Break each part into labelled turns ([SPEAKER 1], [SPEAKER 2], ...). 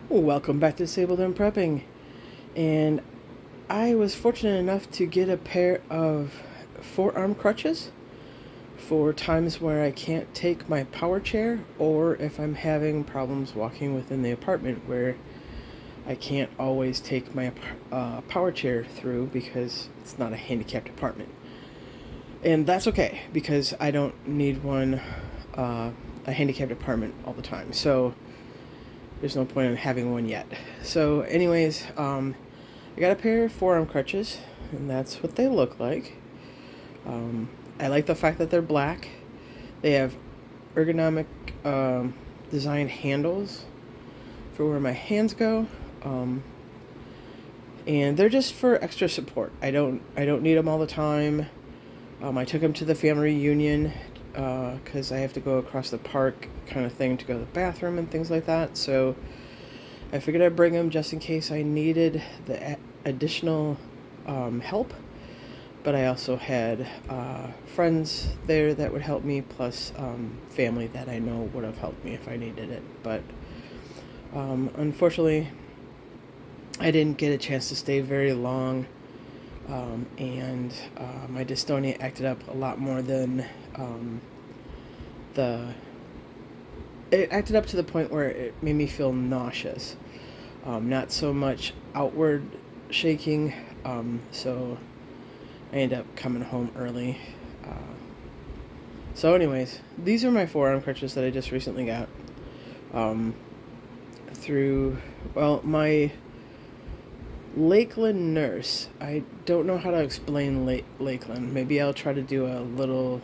[SPEAKER 1] Welcome back to Disabled and Prepping. And I was fortunate enough to get a pair of forearm crutches for times where I can't take my power chair, or if I'm having problems walking within the apartment where I can't always take my power chair through because it's not a handicapped apartment. And that's okay because I don't need a handicapped apartment all the time. So there's no point in having one yet. So anyways, I got a pair of forearm crutches, and that's what they look like. I like the fact that they're black. They have ergonomic designed handles for where my hands go, and they're just for extra support. I don't need them all the time. I took them to the family reunion because I have to go across the park kind of thing to go to the bathroom and things like that. So I figured I'd bring them just in case I needed the additional help. But I also had friends there that would help me, plus family that I know would have helped me if I needed it. But unfortunately, I didn't get a chance to stay very long. And my dystonia acted up a lot more than it acted up to the point where it made me feel nauseous. Not so much outward shaking, so I ended up coming home early. So anyways, these are my forearm crutches that I just recently got through, my Lakeland nurse. I don't know how to explain Lakeland. Maybe I'll try to do a little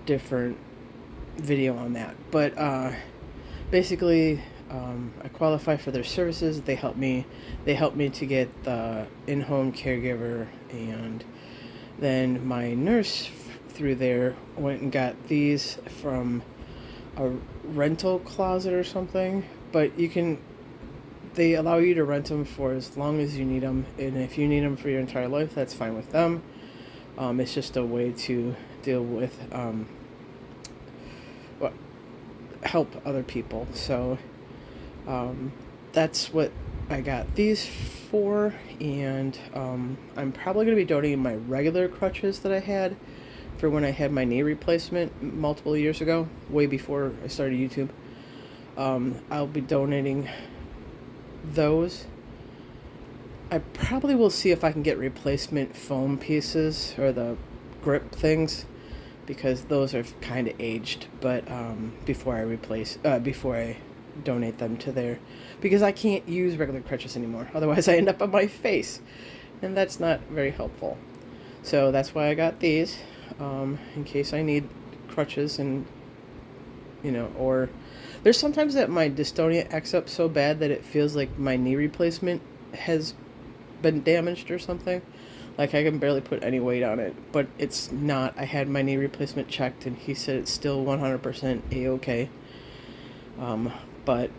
[SPEAKER 1] different video on that. But basically, I qualify for their services. They help me to get the in-home caregiver, and then my nurse through there went and got these from a rental closet or something. But they allow you to rent them for as long as you need them, and if you need them for your entire life, that's fine with them. It's just a way to deal with help other people. So that's what I got these for, and I'm probably going to be donating my regular crutches that I had for when I had my knee replacement multiple years ago, way before I started YouTube. I'll be donating those. I probably will see if I can get replacement foam pieces or the grip things, because those are kind of aged. But before I donate them to there, because I can't use regular crutches anymore. Otherwise, I end up on my face, and that's not very helpful. So that's why I got these, in case I need crutches, and or there's sometimes that my dystonia acts up so bad that it feels like my knee replacement has been damaged or something. Like I can barely put any weight on it, but it's not. I had my knee replacement checked, and he said it's still 100% a-okay. But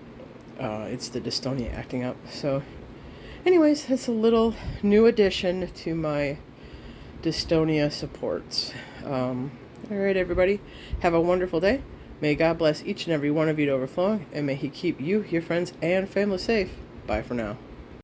[SPEAKER 1] it's the dystonia acting up. So anyways, it's a little new addition to my dystonia supports. Alright, everybody, have a wonderful day. May God bless each and every one of you to overflowing, and may He keep you, your friends, and family safe. Bye for now.